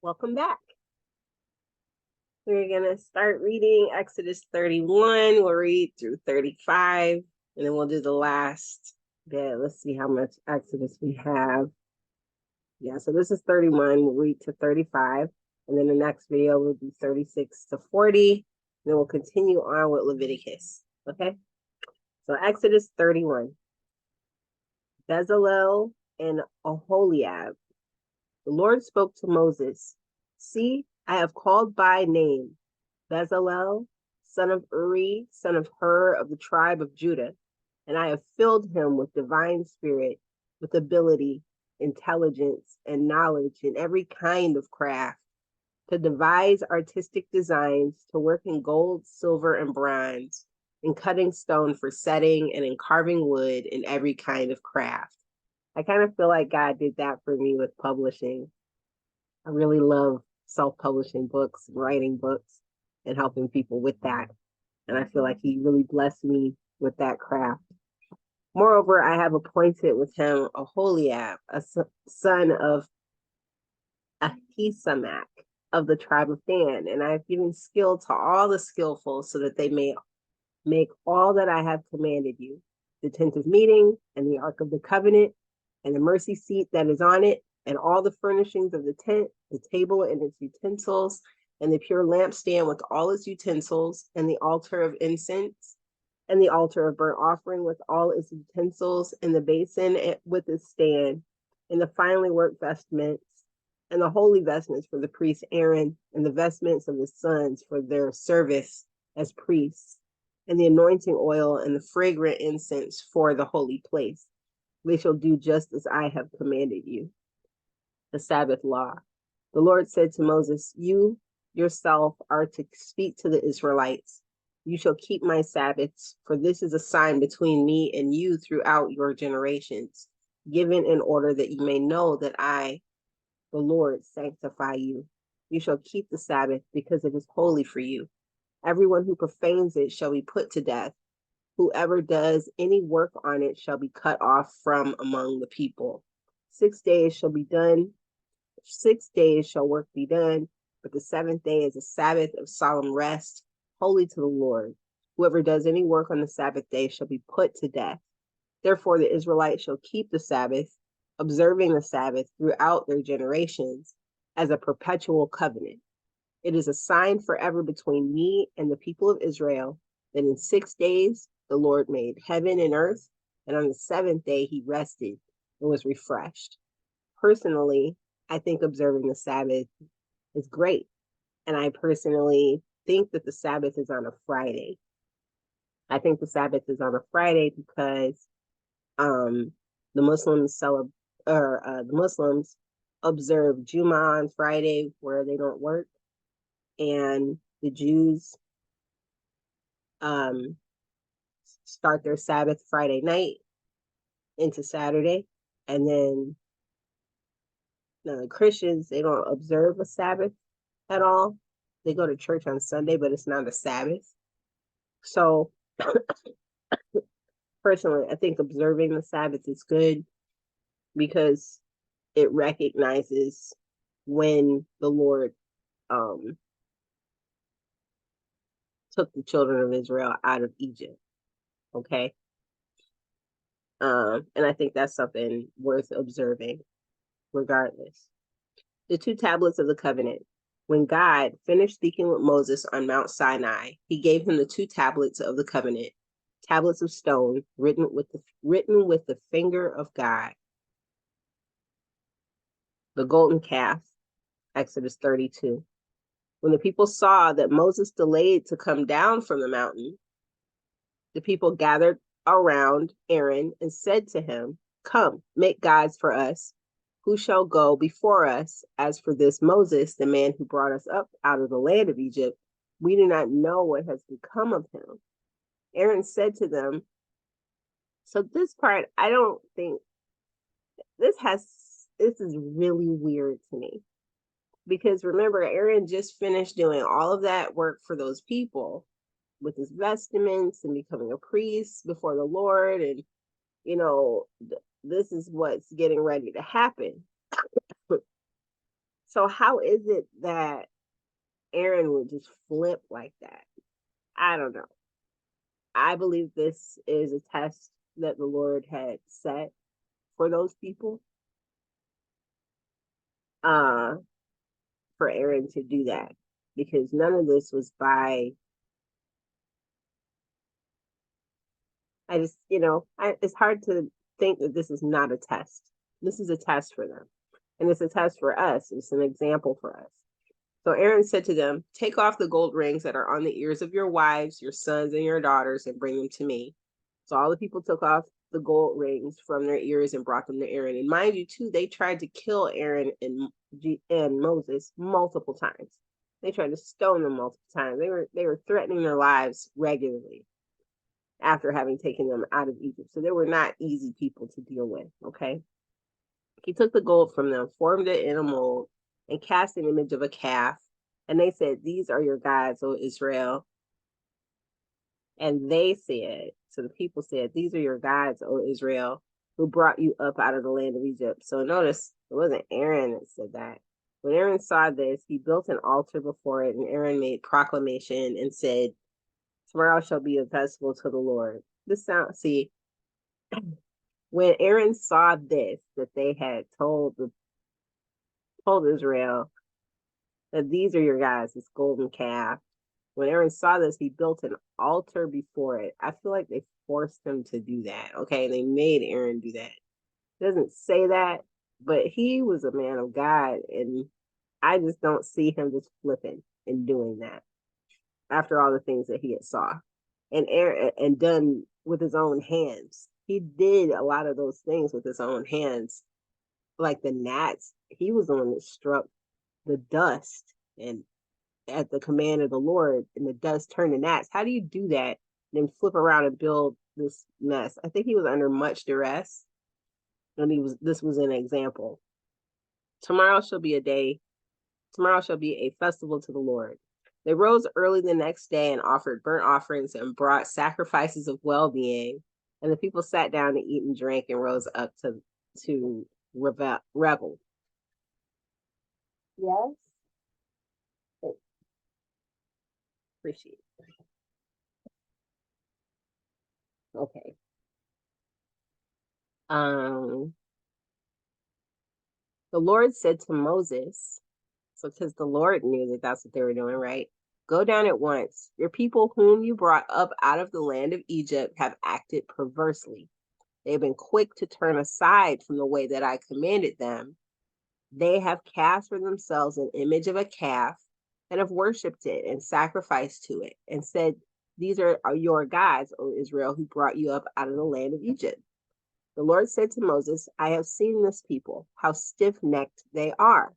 Welcome back. We're going to start reading Exodus 31. We'll read through 35, and then we'll do the last bit. Let's see how much Exodus we have. Yeah, so this is 31. We'll read to 35, and then the next video will be 36 to 40. And then we'll continue on with Leviticus. Okay? So Exodus 31. Bezalel and Aholiab. The Lord spoke to Moses. See, I have called by name Bezalel, son of Uri, son of Hur of the tribe of Judah, and I have filled him with divine spirit, with ability, intelligence, and knowledge in every kind of craft, to devise artistic designs, to work in gold, silver, and bronze, in cutting stone for setting, and in carving wood in every kind of craft. I kind of feel like God did that for me with publishing. I really love self-publishing books, writing books, and helping people with that. And I feel like he really blessed me with that craft. Moreover, I have appointed with him Aholiab, a son of Ahisamach of the tribe of Dan, and I have given skill to all the skillful so that they may make all that I have commanded you, the tent of meeting and the ark of the covenant and the mercy seat that is on it, and all the furnishings of the tent, the table and its utensils, and the pure lampstand with all its utensils, and the altar of incense, and the altar of burnt offering with all its utensils, and the basin with its stand, and the finely worked vestments, and the holy vestments for the priest Aaron, and the vestments of his sons for their service as priests, and the anointing oil and the fragrant incense for the holy place. They shall do just as I have commanded you. The Sabbath law. The Lord said to Moses, you yourself are to speak to the Israelites. You shall keep my Sabbaths, for this is a sign between me and you throughout your generations, given in order that you may know that I, the Lord, sanctify you. You shall keep the Sabbath because it is holy for you. Everyone who profanes it shall be put to death. Whoever does any work on it shall be cut off from among the people. 6 days shall be done. 6 days shall work be done, but the seventh day is a Sabbath of solemn rest, holy to the Lord. Whoever does any work on the Sabbath day shall be put to death. Therefore, the Israelites shall keep the Sabbath, observing the Sabbath throughout their generations as a perpetual covenant. It is a sign forever between me and the people of Israel that in 6 days the Lord made heaven and earth, and on the seventh day he rested and was refreshed. Personally, I think observing the Sabbath is great. And I personally think that the Sabbath is on a Friday. I think the Sabbath is on a Friday because the Muslims the Muslims observe Jummah on Friday where they don't work, and the Jews start their Sabbath Friday night into Saturday, and then the Christians, they don't observe a Sabbath at all. They go to church on Sunday, but it's not a Sabbath. So personally, I think observing the Sabbath is good because it recognizes when the Lord took the children of Israel out of Egypt. Okay. And I think that's something worth observing regardless. The two tablets of the covenant. When God finished speaking with Moses on Mount Sinai, he gave him the two tablets of the covenant, tablets of stone written with the finger of God. The golden calf, Exodus 32. When the people saw that Moses delayed to come down from the mountain, the people gathered around Aaron and said to him, come, make gods for us, who shall go before us. As for this Moses, the man who brought us up out of the land of Egypt, we do not know what has become of him. Aaron said to them, so this part, I don't think, this is really weird to me. Because remember, Aaron just finished doing all of that work for those people with his vestments and becoming a priest before the Lord. And, this is what's getting ready to happen. So how is it that Aaron would just flip like that? I don't know. I believe this is a test that the Lord had set for those people, uh, for Aaron to do that, because none of this was by, I just, it's hard to think that this is not a test. This is a test for them. And it's a test for us. It's an example for us. So Aaron said to them, take off the gold rings that are on the ears of your wives, your sons, and your daughters, and bring them to me. So all the people took off the gold rings from their ears and brought them to Aaron. And mind you, too, they tried to kill Aaron and Moses multiple times. They tried to stone them multiple times. They were threatening their lives regularly after having taken them out of Egypt. So they were not easy people to deal with. Okay. He took the gold from them, formed it in a mold, and cast an image of a calf. And they said, these are your gods, O Israel. And they said, so the people said, these are your gods, O Israel, who brought you up out of the land of Egypt. So notice it wasn't Aaron that said that. When Aaron saw this, he built an altar before it, and Aaron made proclamation and said, tomorrow shall be a festival to the Lord. When Aaron saw this, that they had told Israel that these are your guys, this golden calf. When Aaron saw this, he built an altar before it. I feel like they forced him to do that. Okay, they made Aaron do that. It doesn't say that, but he was a man of God, and I just don't see him just flipping and doing that after all the things that he had saw and Aaron and done with his own hands. He did a lot of those things with his own hands, like the gnats. He was the one that struck the dust and at the command of the Lord, and the dust turned to gnats. How do you do that and then flip around and build this mess? I think he was under much duress, and this was an example. Tomorrow shall be a festival to the Lord. They rose early the next day and offered burnt offerings and brought sacrifices of well-being. And the people sat down to eat and drink and rose up to revel. Yes. Appreciate it. Okay. The Lord said to Moses, so because the Lord knew that that's what they were doing, right? Go down at once. Your people whom you brought up out of the land of Egypt have acted perversely. They have been quick to turn aside from the way that I commanded them. They have cast for themselves an image of a calf and have worshipped it and sacrificed to it and said, these are your gods, O Israel, who brought you up out of the land of Egypt. The Lord said to Moses, I have seen this people, how stiff-necked they are.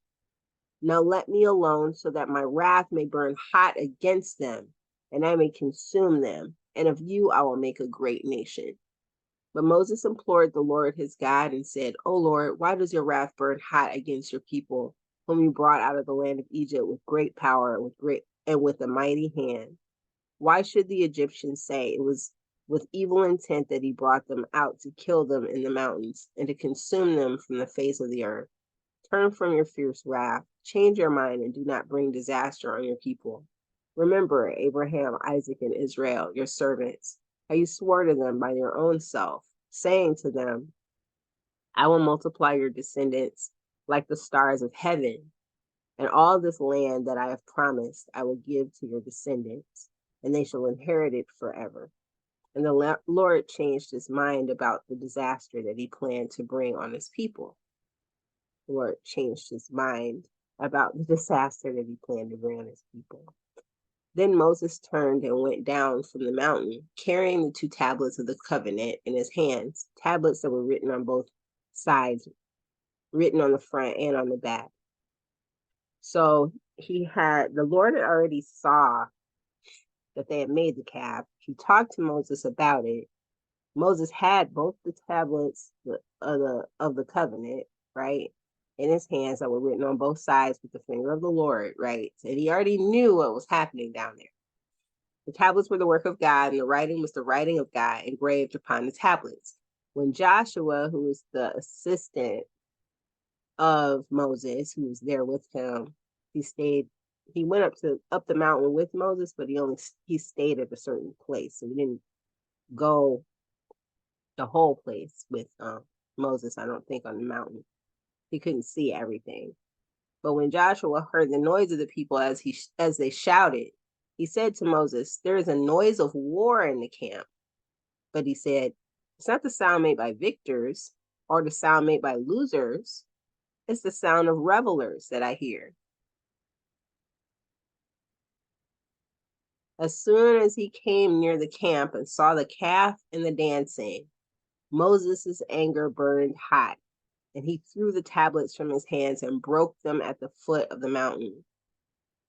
Now let me alone so that my wrath may burn hot against them and I may consume them. And of you I will make a great nation. But Moses implored the Lord his God and said, O Lord, why does your wrath burn hot against your people, whom you brought out of the land of Egypt with great power and with a mighty hand? Why should the Egyptians say it was with evil intent that he brought them out to kill them in the mountains and to consume them from the face of the earth? Turn from your fierce wrath, change your mind, and do not bring disaster on your people. Remember Abraham, Isaac, and Israel, your servants, how you swore to them by your own self, saying to them, I will multiply your descendants like the stars of heaven, and all this land that I have promised I will give to your descendants, and they shall inherit it forever. And the Lord changed his mind about the disaster that he planned to bring on his people. The Lord changed his mind about the disaster that he planned to bring on his people. Then Moses turned and went down from the mountain, carrying the 2 tablets of the covenant in his hands, tablets that were written on both sides, written on the front and on the back. So the Lord had already saw that they had made the calf. He talked to Moses about it. Moses had both the tablets of the covenant, right, in his hands that were written on both sides with the finger of the Lord, right? So he already knew what was happening down there. The tablets were the work of God, and the writing was the writing of God engraved upon the tablets. When Joshua, who was the assistant of Moses, who was there with him. He went up the mountain with Moses, but he stayed at a certain place. So he didn't go the whole place with Moses, I don't think, on the mountain. He couldn't see everything. But when Joshua heard the noise of the people as they shouted, he said to Moses, "There is a noise of war in the camp." But he said, "It's not the sound made by victors or the sound made by losers. It's the sound of revelers that I hear." As soon as he came near the camp and saw the calf and the dancing, Moses' anger burned hot, and he threw the tablets from his hands and broke them at the foot of the mountain.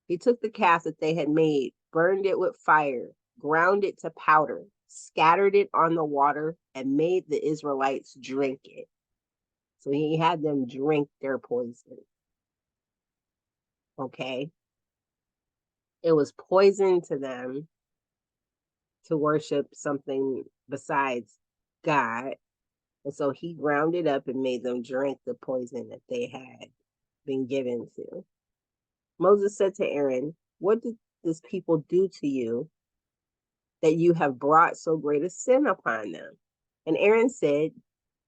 He took the calf that they had made, burned it with fire, ground it to powder, scattered it on the water, and made the Israelites drink it. So he had them drink their poison. Okay? It was poison to them to worship something besides God. And so he ground it up and made them drink the poison that they had been given to. Moses said to Aaron, "What did this people do to you that you have brought so great a sin upon them?" And Aaron said,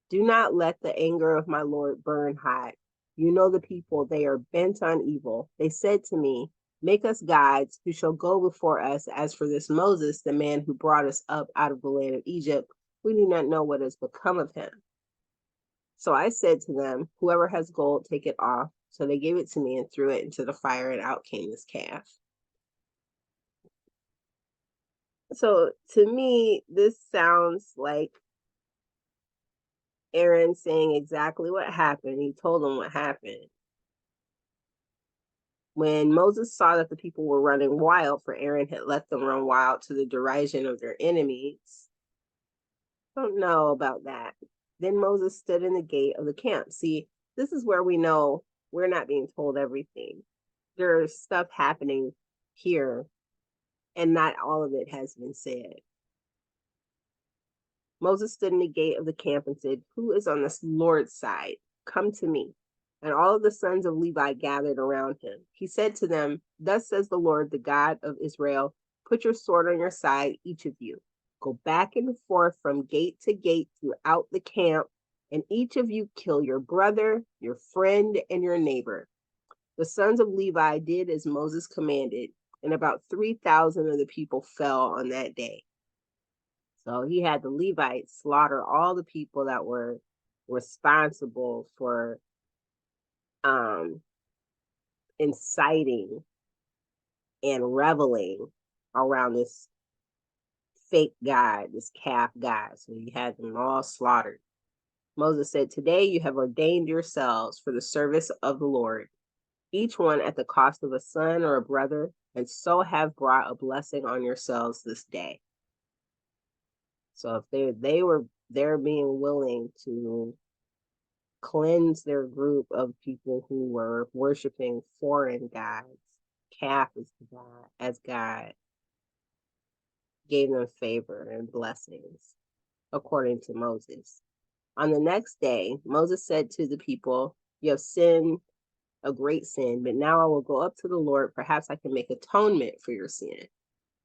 "Do not let the anger of my Lord burn hot. You know the people, they are bent on evil. They said to me, 'Make us gods who shall go before us. As for this Moses, the man who brought us up out of the land of Egypt, we do not know what has become of him.' So I said to them, 'Whoever has gold, take it off.' So they gave it to me and threw it into the fire, and out came this calf." So to me, this sounds like Aaron saying exactly what happened. He told them what happened. When Moses saw that the people were running wild, for Aaron had let them run wild to the derision of their enemies. I don't know about that. Then Moses stood in the gate of the camp. See, this is where we know we're not being told everything. There's stuff happening here, and not all of it has been said. Moses stood in the gate of the camp and said, "Who is on the Lord's side? Come to me." And all of the sons of Levi gathered around him. He said to them, "Thus says the Lord, the God of Israel, put your sword on your side, each of you. Go back and forth from gate to gate throughout the camp, and each of you kill your brother, your friend, and your neighbor." The sons of Levi did as Moses commanded, and about 3,000 of the people fell on that day. So he had the Levites slaughter all the people that were responsible for inciting and reveling around this fake god, this calf god. So he had them all slaughtered. Moses said, "Today you have ordained yourselves for the service of the Lord, each one at the cost of a son or a brother, and so have brought a blessing on yourselves this day." So if they're being willing to cleanse their group of people who were worshiping foreign gods, calf as God, gave them favor and blessings, according to Moses. On the next day, Moses said to the people, "You have sinned a great sin, but now I will go up to the Lord. Perhaps I can make atonement for your sin."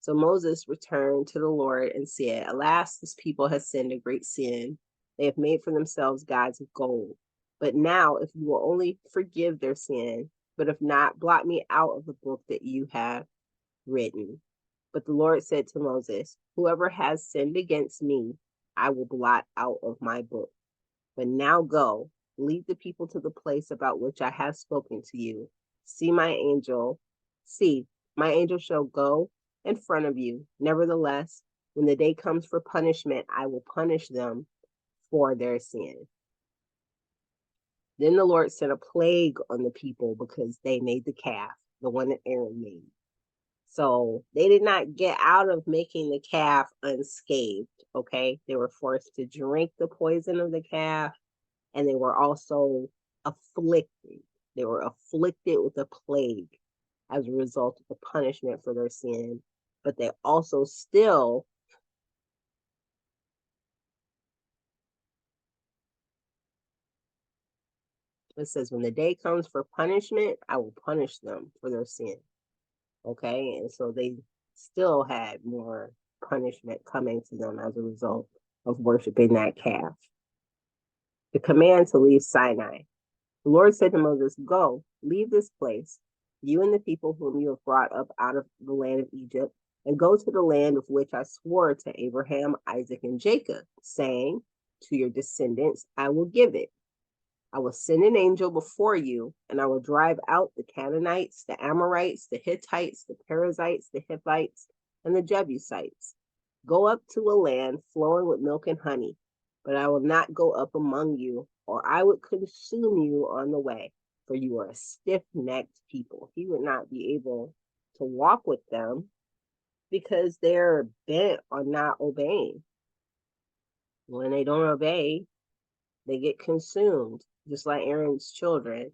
So Moses returned to the Lord and said, "Alas, this people has sinned a great sin. They have made for themselves gods of gold. But now, if you will only forgive their sin, but if not, blot me out of the book that you have written." But the Lord said to Moses, "Whoever has sinned against me, I will blot out of my book. But now go, lead the people to the place about which I have spoken to you. See, my angel shall go in front of you. Nevertheless, when the day comes for punishment, I will punish them for their sin." Then the Lord sent a plague on the people because they made the calf, the one that Aaron made. So they did not get out of making the calf unscathed, okay? They were forced to drink the poison of the calf, and they were also afflicted. They were afflicted with a plague as a result of the punishment for their sin, but they also still It says, when the day comes for punishment, I will punish them for their sin. Okay, and so they still had more punishment coming to them as a result of worshiping that calf. The command to leave Sinai. The Lord said to Moses, go, leave this place, you and the people whom you have brought up out of the land of Egypt, and go to the land of which I swore to Abraham, Isaac, and Jacob, saying, to your descendants I will give it. I will send an angel before you, and I will drive out the Canaanites, the Amorites, the Hittites, the Perizzites, the Hivites, and the Jebusites. Go up to a land flowing with milk and honey, but I will not go up among you, or I would consume you on the way, for you are a stiff-necked people. He would not be able to walk with them because they're bent on not obeying. When they don't obey, they get consumed, just like Aaron's children.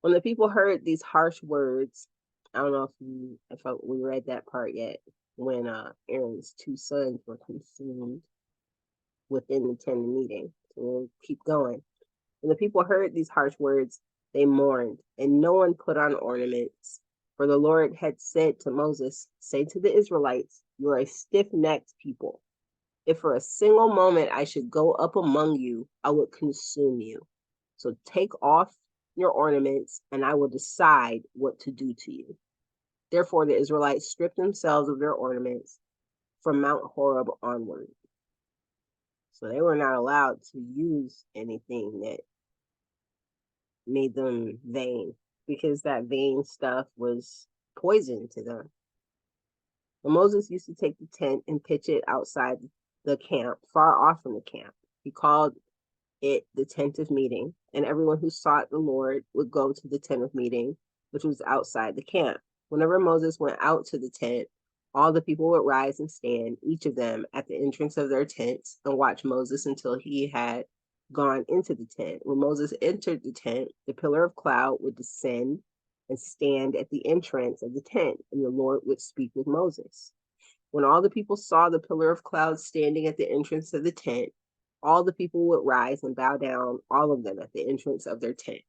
When the people heard these harsh words, I don't know if we read that part yet, when Aaron's two sons were consumed within the tent meeting. So we'll keep going. When the people heard these harsh words, they mourned, and no one put on ornaments. For the Lord had said to Moses, say to the Israelites, you are a stiff-necked people. If for a single moment I should go up among you, I would consume you. So take off your ornaments, and I will decide what to do to you. Therefore, the Israelites stripped themselves of their ornaments from Mount Horeb onward. So they were not allowed to use anything that made them vain, because that vain stuff was poison to them. But Moses used to take the tent and pitch it outside the camp, far off from the camp. He called it the tent of meeting, and everyone who sought the Lord would go to the tent of meeting, which was outside the camp. Whenever Moses went out to the tent, all the people would rise and stand, each of them at the entrance of their tents, and watch Moses until he had gone into the tent. When Moses entered the tent, the pillar of cloud would descend and stand at the entrance of the tent, and the Lord would speak with Moses. When all the people saw the pillar of cloud standing at the entrance of the tent, all the people would rise and bow down, all of them at the entrance of their tent.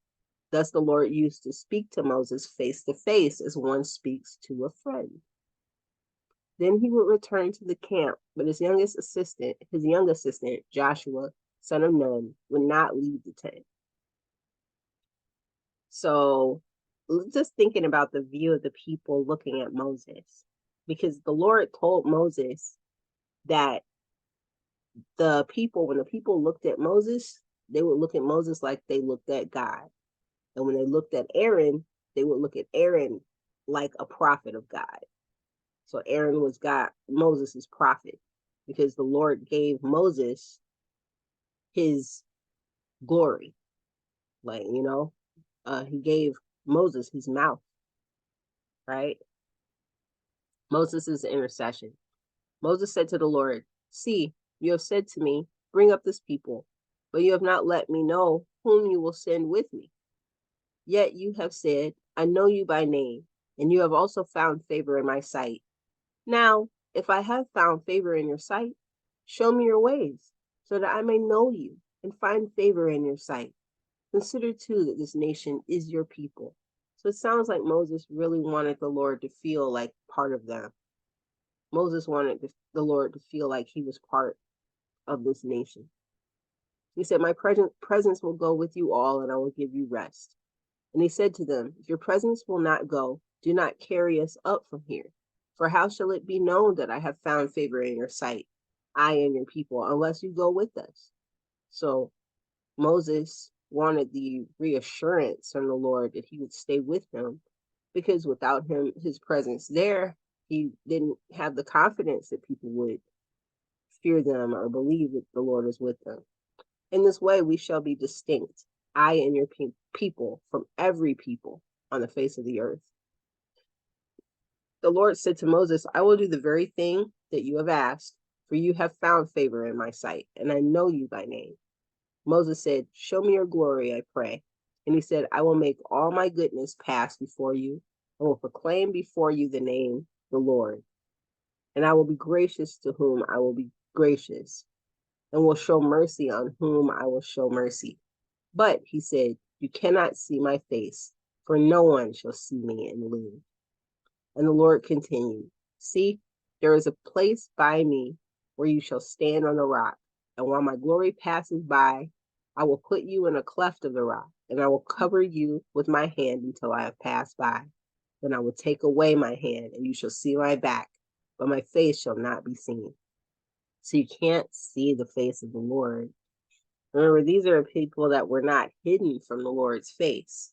Thus the Lord used to speak to Moses face to face as one speaks to a friend. Then he would return to the camp, but his young assistant, Joshua, son of Nun, would not leave the tent. So just thinking about the view of the people looking at Moses, because the Lord told Moses that when the people looked at Moses, they would look at Moses like they looked at God. And when they looked at Aaron, they would look at Aaron like a prophet of God. So Aaron was Moses' prophet, because the Lord gave Moses his glory. He gave Moses his mouth, right? Moses' intercession. Moses said to the Lord, see, you have said to me, bring up this people, but you have not let me know whom you will send with me. Yet you have said, I know you by name, and you have also found favor in my sight. Now, if I have found favor in your sight, show me your ways, so that I may know you and find favor in your sight. Consider too that this nation is your people. So it sounds like Moses really wanted the Lord to feel like part of them. Moses wanted the Lord to feel like he was part of this nation. He said, my presence will go with you all, and I will give you rest. And he said to them, if your presence will not go, do not carry us up from here. For how shall it be known that I have found favor in your sight, I and your people, unless you go with us? So Moses wanted the reassurance from the Lord that he would stay with him, because without his presence there, he didn't have the confidence that people would fear them or believe that the Lord is with them. In this way, we shall be distinct, I and your people, from every people on the face of the earth. The Lord said to Moses, I will do the very thing that you have asked, for you have found favor in my sight, and I know you by name. Moses said, show me your glory, I pray. And he said, I will make all my goodness pass before you, and will proclaim before you the name, the Lord. And I will be gracious to whom I will be gracious, and will show mercy on whom I will show mercy. But he said, you cannot see my face, for no one shall see me and live. And the Lord continued, see, there is a place by me where you shall stand on the rock. And while my glory passes by, I will put you in a cleft of the rock, and I will cover you with my hand until I have passed by. Then I will take away my hand, and you shall see my back, but my face shall not be seen. So you can't see the face of the Lord. Remember, these are people that were not hidden from the Lord's face.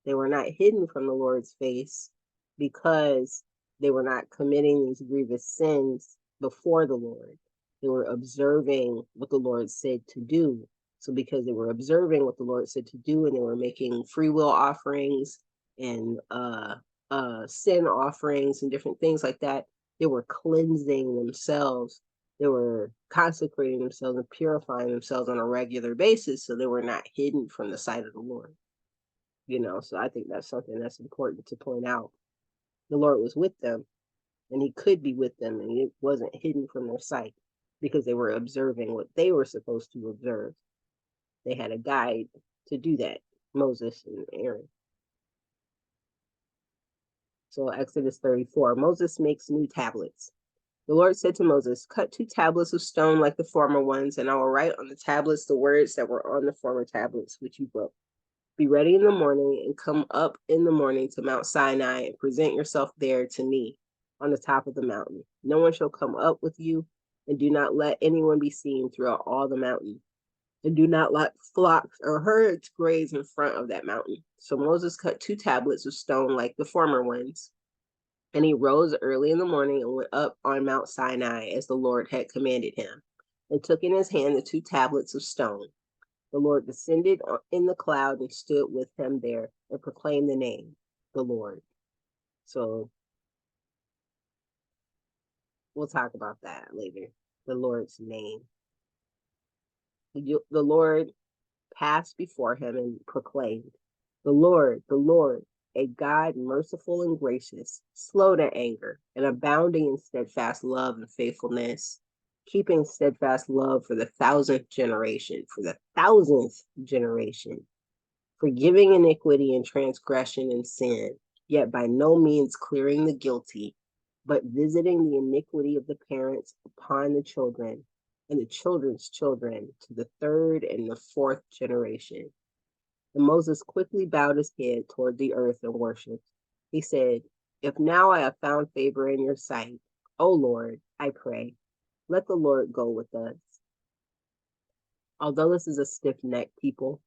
They were not hidden from the Lord's face because they were not committing these grievous sins before the Lord. They were observing what the Lord said to do. So because they were observing what the Lord said to do, and they were making free will offerings and sin offerings and different things like that, they were cleansing themselves. They were consecrating themselves and purifying themselves on a regular basis, so they were not hidden from the sight of the Lord. So I think that's something that's important to point out. The Lord was with them, and he could be with them, and it wasn't hidden from their sight because they were observing what they were supposed to observe. They had a guide to do that, Moses and Aaron. So Exodus 34, Moses makes new tablets. The Lord said to Moses, cut 2 tablets of stone like the former ones, and I will write on the tablets the words that were on the former tablets, which you broke. Be ready in the morning and come up in the morning to Mount Sinai and present yourself there to me on the top of the mountain. No one shall come up with you, and do not let anyone be seen throughout all the mountain. And do not let flocks or herds graze in front of that mountain. So Moses cut 2 tablets of stone like the former ones. And he rose early in the morning and went up on Mount Sinai as the Lord had commanded him, and took in his hand the 2 tablets of stone. The Lord descended in the cloud and stood with him there and proclaimed the name, the Lord. So we'll talk about that later, the Lord's name. The Lord passed before him and proclaimed, the Lord, a God merciful and gracious, slow to anger, and abounding in steadfast love and faithfulness, keeping steadfast love for the 1,000th generation, forgiving iniquity and transgression and sin, yet by no means clearing the guilty, but visiting the iniquity of the parents upon the children and the children's children to the 3rd and the 4th generation. And Moses quickly bowed his head toward the earth and worshiped. He said, if now I have found favor in your sight, O Lord, I pray, let the Lord go with us. Although this is a stiff-necked people,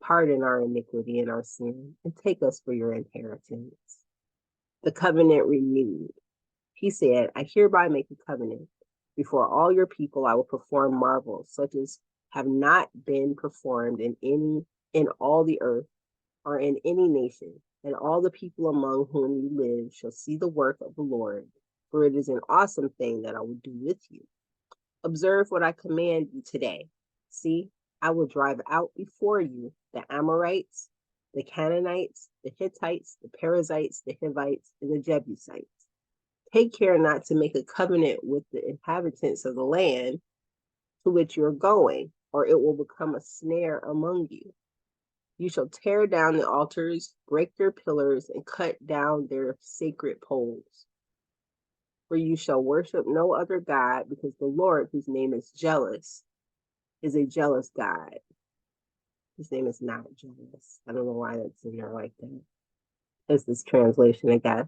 pardon our iniquity and our sin, and take us for your inheritance. The covenant renewed. He said, I hereby make a covenant. Before all your people I will perform marvels, such as have not been performed in all the earth or in any nation, and all the people among whom you live shall see the work of the Lord, for it is an awesome thing that I will do with you. Observe what I command you today. See, I will drive out before you the Amorites, the Canaanites, the Hittites, the Perizzites, the Hivites, and the Jebusites. Take care not to make a covenant with the inhabitants of the land to which you're going, or it will become a snare among you. You shall tear down the altars, break their pillars, and cut down their sacred poles. For you shall worship no other God, because the Lord, whose name is jealous, is a jealous God. His name is not jealous. I don't know why that's in there like that. It's this translation, I guess.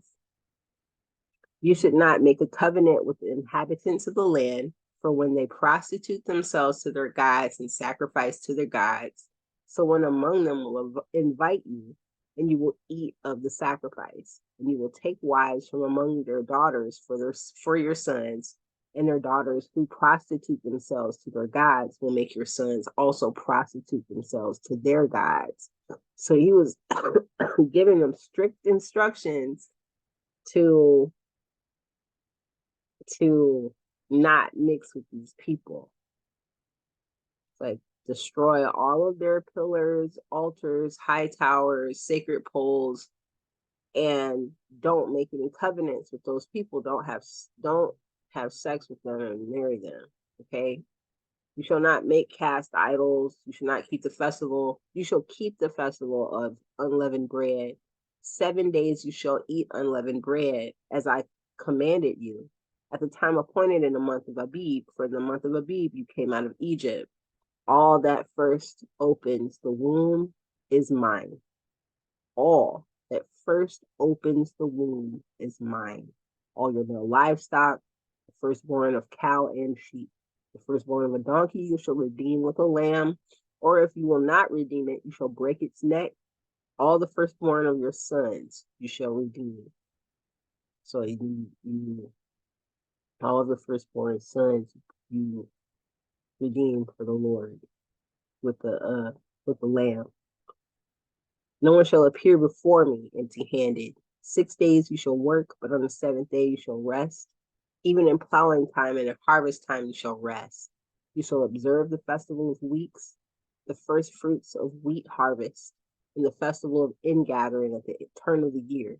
You should not make a covenant with the inhabitants of the land, for when they prostitute themselves to their gods and sacrifice to their gods, someone among them will invite you, and you will eat of the sacrifice, and you will take wives from among their daughters for your sons, and their daughters who prostitute themselves to their gods will make your sons also prostitute themselves to their gods. So he was giving them strict instructions to not mix with these people. Like, destroy all of their pillars, altars, high towers, sacred poles, and don't make any covenants with those people. Don't have sex with them and marry them. Okay. You shall not make cast idols. You shall not keep the festival. You shall keep the festival of unleavened bread. 7 days you shall eat unleavened bread, as I commanded you. At the time appointed in the month of Abib, for the month of Abib you came out of Egypt. All that first opens the womb is mine. All that first opens the womb is mine. All your male livestock, the firstborn of cow and sheep, the firstborn of a donkey you shall redeem with a lamb, or if you will not redeem it, you shall break its neck. All the firstborn of your sons you shall redeem. So all of the firstborn sons you redeem for the Lord with the lamb. No one shall appear before me empty-handed. 6 days you shall work, but on the seventh day you shall rest. Even in plowing time and in harvest time you shall rest. You shall observe the festival of weeks, the first fruits of wheat harvest, and the festival of ingathering at the turn of the year.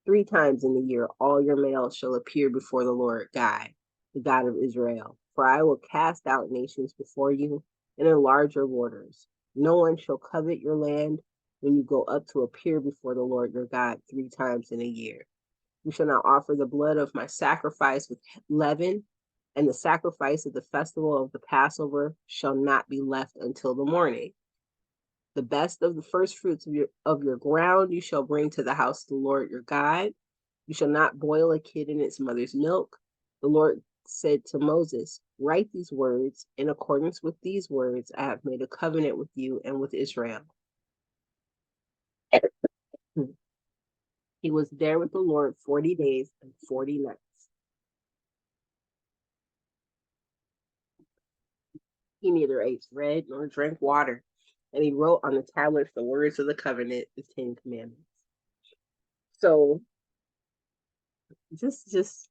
3 times in the year all your males shall appear before the Lord God, the God of Israel. For I will cast out nations before you and enlarge your borders. No one shall covet your land when you go up to appear before the Lord your God 3 times in a year. You shall not offer the blood of my sacrifice with leaven, and the sacrifice of the festival of the Passover shall not be left until the morning. The best of the first fruits of your ground you shall bring to the house of the Lord your God. You shall not boil a kid in its mother's milk. The Lord said to Moses, write these words. In accordance with these words, I have made a covenant with you and with Israel. He was there with the Lord 40 days and 40 nights. He neither ate bread nor drank water, and he wrote on the tablets the words of the covenant, the 10 Commandments. So just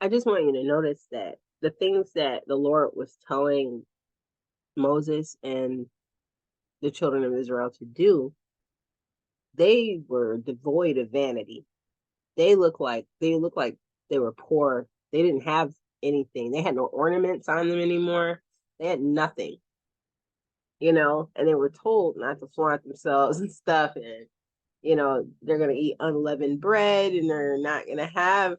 I just want you to notice that the things that the Lord was telling Moses and the children of Israel to do, they were devoid of vanity. They looked like they were poor. They didn't have anything. They had no ornaments on them anymore. They had nothing, and they were told not to flaunt themselves and stuff. And, they're going to eat unleavened bread and they're not going to have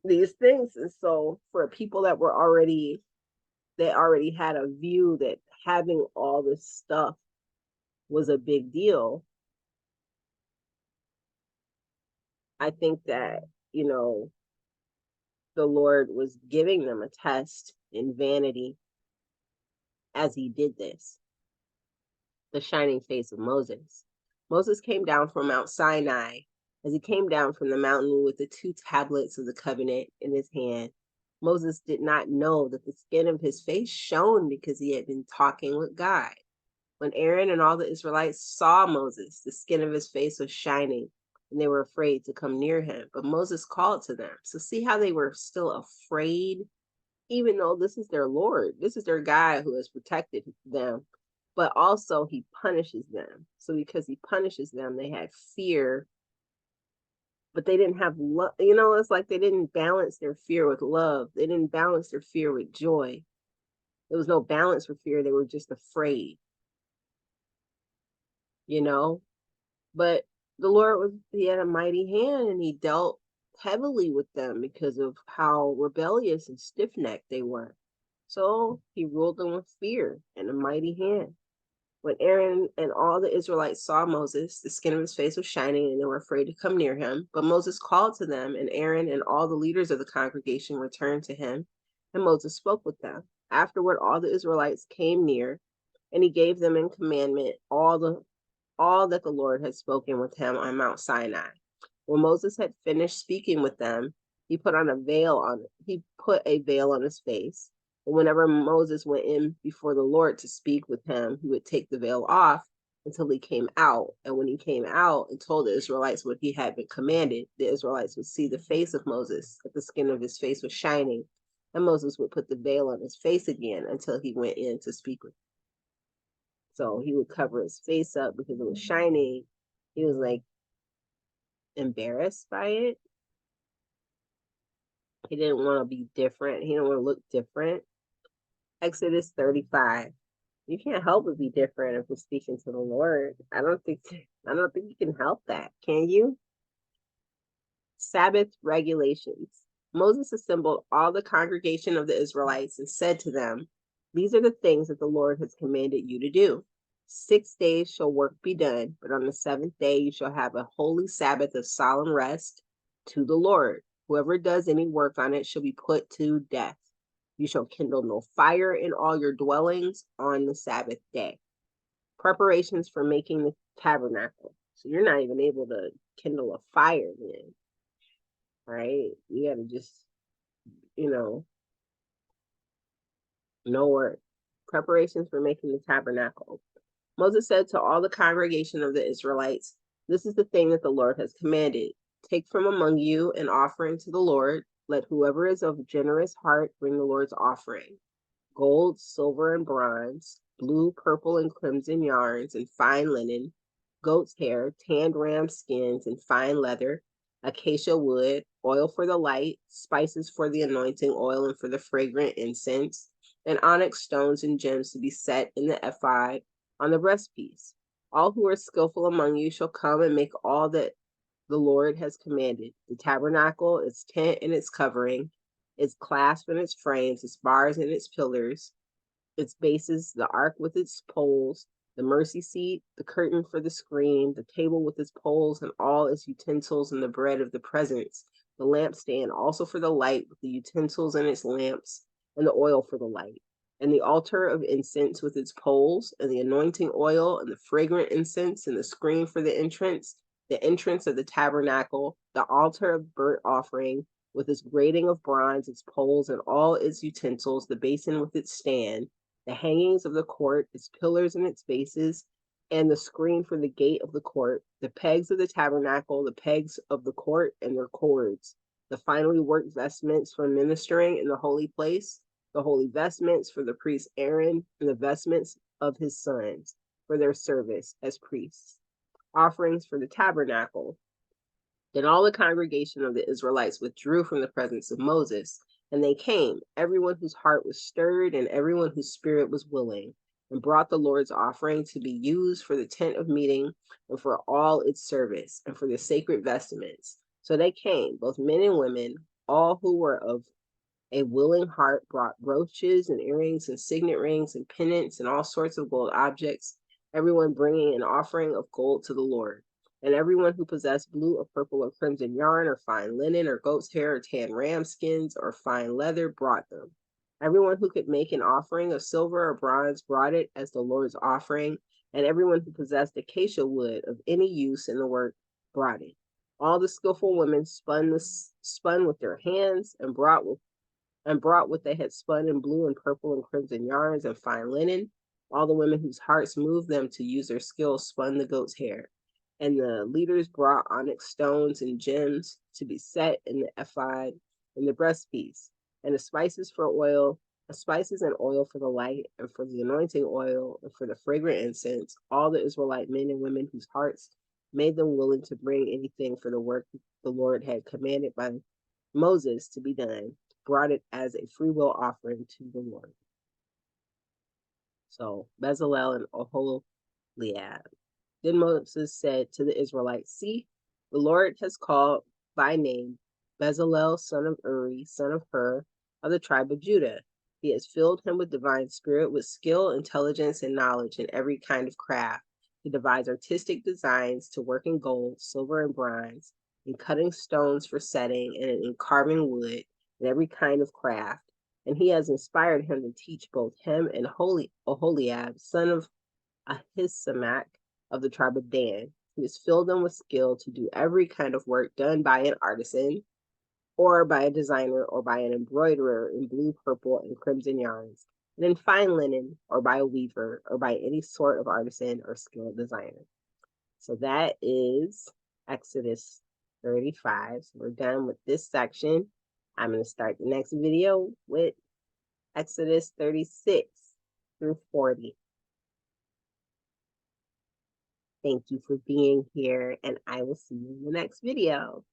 these things. And so for people that they already had a view that having all this stuff was a big deal. I think that, the Lord was giving them a test in vanity as he did this. The shining face of Moses. Moses came down from Mount Sinai. As he came down from the mountain with the 2 tablets of the covenant in his hand, Moses did not know that the skin of his face shone because he had been talking with God. When Aaron and all the Israelites saw Moses, the skin of his face was shining, and they were afraid to come near him. But Moses called to them. So see how they were still afraid, even though this is their Lord. This is their guy who has protected them. But also he punishes them. So because he punishes them, they had fear, but they didn't have love. It's like they didn't balance their fear with love. They didn't balance their fear with joy. There was no balance for fear. They were just afraid, But the Lord he had a mighty hand, and he dealt heavily with them because of how rebellious and stiff-necked they were. So he ruled them with fear and a mighty hand. When Aaron and all the Israelites saw Moses, the skin of his face was shining, and they were afraid to come near him. But Moses called to them, and Aaron and all the leaders of the congregation returned to him, and Moses spoke with them. Afterward, all the Israelites came near, and he gave them in commandment all that the Lord had spoken with him on Mount Sinai. When Moses had finished speaking with them, he put a veil on his face. And whenever Moses went in before the Lord to speak with him, he would take the veil off until he came out. And when he came out and told the Israelites what he had been commanded, the Israelites would see the face of Moses, that the skin of his face was shining. And Moses would put the veil on his face again until he went in to speak with him. So he would cover his face up because it was shining. He was like embarrassed by it. He didn't want to be different. He didn't want to look different. Exodus 35. You can't help but be different if you're speaking to the Lord. I don't think you can help that. Can you? Sabbath regulations. Moses assembled all the congregation of the Israelites and said to them, "These are the things that the Lord has commanded you to do. 6 days shall work be done, but on the seventh day you shall have a holy Sabbath of solemn rest to the Lord. Whoever does any work on it shall be put to death. You shall kindle no fire in all your dwellings on the Sabbath day." Preparations for making the tabernacle. So you're not even able to kindle a fire then, right? You got to just, no work. Preparations for making the tabernacle. Moses said to all the congregation of the Israelites, "This is the thing that the Lord has commanded. Take from among you an offering to the Lord. Let whoever is of generous heart bring the Lord's offering: gold, silver, and bronze, blue, purple, and crimson yarns, and fine linen, goat's hair, tanned ram skins, and fine leather, acacia wood, oil for the light, spices for the anointing oil and for the fragrant incense, and onyx stones and gems to be set in the ephod on the breastpiece. All who are skillful among you shall come and make all that the Lord has commanded: the tabernacle, its tent and its covering, its clasp and its frames, its bars and its pillars, its bases, the ark with its poles, the mercy seat, the curtain for the screen, the table with its poles and all its utensils, and the bread of the presence, the lampstand also for the light with the utensils and its lamps, and the oil for the light, and the altar of incense with its poles, and the anointing oil, and the fragrant incense, and the screen for the entrance of the tabernacle, the altar of burnt offering with its grating of bronze, its poles and all its utensils, the basin with its stand, the hangings of the court, its pillars and its bases, and the screen for the gate of the court, the pegs of the tabernacle, the pegs of the court and their cords, the finely worked vestments for ministering in the holy place, the holy vestments for the priest Aaron, and the vestments of his sons for their service as priests. Offerings for the tabernacle. Then all the congregation of the Israelites withdrew from the presence of Moses, and they came, everyone whose heart was stirred and everyone whose spirit was willing, and brought the Lord's offering to be used for the tent of meeting and for all its service and for the sacred vestments. So they came, both men and women, all who were of a willing heart brought brooches and earrings and signet rings and pendants and all sorts of gold objects, everyone bringing an offering of gold to the Lord. And everyone who possessed blue or purple or crimson yarn or fine linen or goat's hair or tan ram skins or fine leather brought them. Everyone who could make an offering of silver or bronze brought it as the Lord's offering, and everyone who possessed acacia wood of any use in the work brought it. All the skillful women spun with their hands and brought what they had spun in blue and purple and crimson yarns and fine linen. All the women whose hearts moved them to use their skill spun the goat's hair. And the leaders brought onyx stones and gems to be set in the ephod and the breastpiece, and the spices and oil for the light, and for the anointing oil, and for the fragrant incense. All the Israelite men and women whose hearts made them willing to bring anything for the work the Lord had commanded by Moses to be done, brought it as a freewill offering to the Lord. So Bezalel and Oholiab. Then Moses said to the Israelites, "See, the Lord has called by name Bezalel, son of Uri, son of Hur, of the tribe of Judah. He has filled him with divine spirit, with skill, intelligence, and knowledge in every kind of craft. He devised artistic designs to work in gold, silver, and bronze, in cutting stones for setting, and in carving wood, and every kind of craft. And he has inspired him to teach both him and Oholiab, son of Ahisamach, of the tribe of Dan. He has filled them with skill to do every kind of work done by an artisan, or by a designer, or by an embroiderer in blue, purple, and crimson yarns, and in fine linen, or by a weaver, or by any sort of artisan or skilled designer." So that is Exodus 35. So we're done with this section. I'm going to start the next video with Exodus 36 through 40. Thank you for being here, and I will see you in the next video.